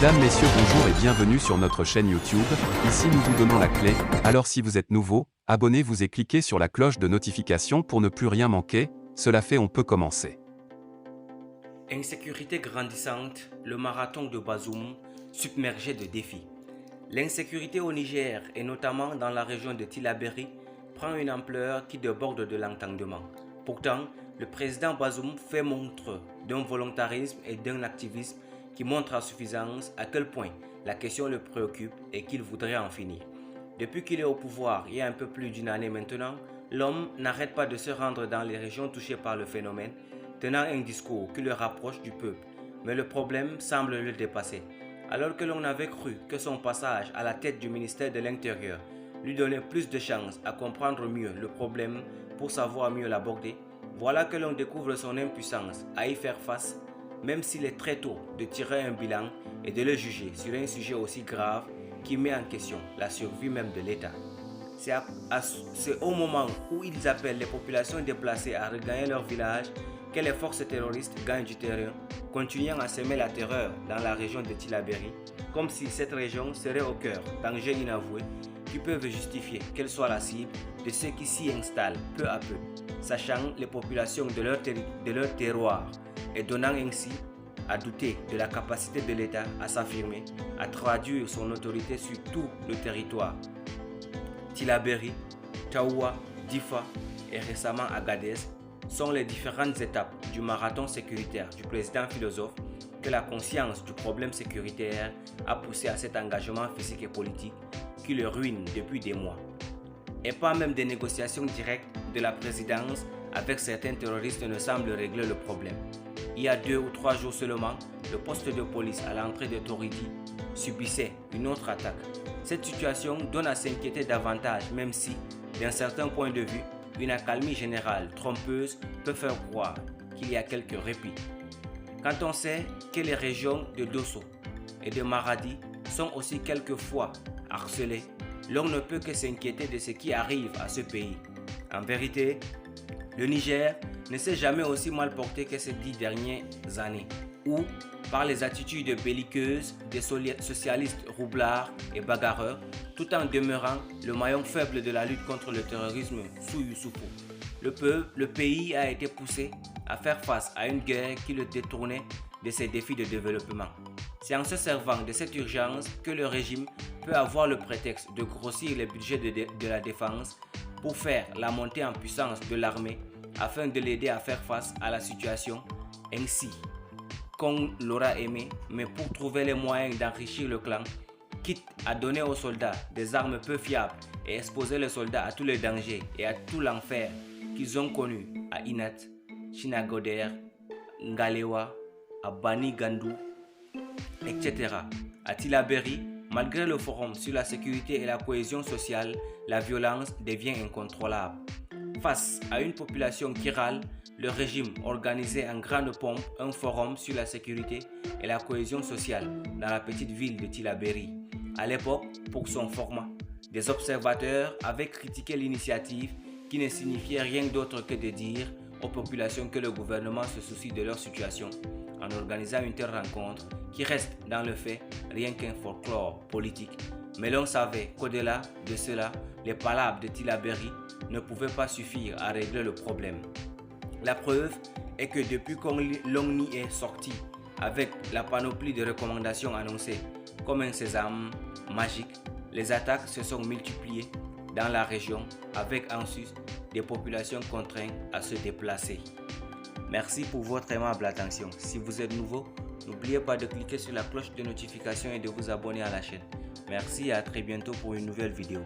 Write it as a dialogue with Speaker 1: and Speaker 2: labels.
Speaker 1: Mesdames, Messieurs, bonjour et bienvenue sur notre chaîne YouTube. Ici nous vous donnons la clé, alors si vous êtes nouveau, abonnez-vous et cliquez sur la cloche de notification pour ne plus rien manquer. Cela fait, on peut commencer.
Speaker 2: Insécurité grandissante, le marathon de Bazoum submergé de défis. L'insécurité au Niger et notamment dans la région de Tillabéri prend une ampleur qui déborde de l'entendement. Pourtant, le président Bazoum fait montre d'un volontarisme et d'un activisme qui montre à suffisance à quel point la question le préoccupe et qu'il voudrait en finir. Depuis qu'il est au pouvoir il y a un peu plus d'une année maintenant, l'homme n'arrête pas de se rendre dans les régions touchées par le phénomène, tenant un discours qui le rapproche du peuple. Mais le problème semble le dépasser. Alors que l'on avait cru que son passage à la tête du ministère de l'Intérieur lui donnait plus de chances à comprendre mieux le problème pour savoir mieux l'aborder, voilà que l'on découvre son impuissance à y faire face, même s'il est très tôt de tirer un bilan et de le juger sur un sujet aussi grave qui met en question la survie même de l'État. C'est au moment où ils appellent les populations déplacées à regagner leur village que les forces terroristes gagnent du terrain, continuant à semer la terreur dans la région de Tillabéri, comme si cette région serait au cœur d'enjeux inavoués qui peuvent justifier qu'elle soit la cible de ceux qui s'y installent peu à peu, sachant les populations de leur terroir et donnant ainsi à douter de la capacité de l'État à s'affirmer, à traduire son autorité sur tout le territoire. Tillabéri, Taoua, Difa et récemment Agadez sont les différentes étapes du marathon sécuritaire du président philosophe que la conscience du problème sécuritaire a poussé à cet engagement physique et politique qui le ruine depuis des mois. Et pas même des négociations directes de la présidence avec certains terroristes ne semblent régler le problème. Il y a 2 ou 3 jours seulement, le poste de police à l'entrée de Toridi subissait une autre attaque. Cette situation donne à s'inquiéter davantage, même si, d'un certain point de vue, une accalmie générale trompeuse peut faire croire qu'il y a quelques répits. Quand on sait que les régions de Dosso et de Maradi sont aussi quelquefois harcelées, l'on ne peut que s'inquiéter de ce qui arrive à ce pays. En vérité, le Niger ne s'est jamais aussi mal porté que ces 10 dernières années, où, par les attitudes belliqueuses des socialistes roublards et bagarreurs, tout en demeurant le maillon faible de la lutte contre le terrorisme sous Youssoufou, le pays a été poussé à faire face à une guerre qui le détournait de ses défis de développement. C'est en se servant de cette urgence que le régime peut avoir le prétexte de grossir les budgets de la défense pour faire la montée en puissance de l'armée afin de l'aider à faire face à la situation ainsi qu'on l'aura aimé, mais pour trouver les moyens d'enrichir le clan, quitte à donner aux soldats des armes peu fiables et exposer les soldats à tous les dangers et à tout l'enfer qu'ils ont connu à Inat, Chinagoder, Ngalewa, à Bani Gandou, etc. À Tillabéri, malgré le forum sur la sécurité et la cohésion sociale, la violence devient incontrôlable. Face à une population qui râle, le régime organisait en grande pompe un forum sur la sécurité et la cohésion sociale dans la petite ville de Tillabéri. À l'époque, pour son format, des observateurs avaient critiqué l'initiative qui ne signifiait rien d'autre que de dire aux populations que le gouvernement se soucie de leur situation en organisant une telle rencontre qui reste dans le fait rien qu'un folklore politique. Mais l'on savait qu'au-delà de cela, les palabres de Tillabéri ne pouvaient pas suffire à régler le problème. La preuve est que depuis qu'on l'on y est sorti avec la panoplie de recommandations annoncées comme un sésame magique, les attaques se sont multipliées dans la région avec en sus des populations contraintes à se déplacer. Merci pour votre aimable attention. Si vous êtes nouveau, n'oubliez pas de cliquer sur la cloche de notification et de vous abonner à la chaîne. Merci et à très bientôt pour une nouvelle vidéo.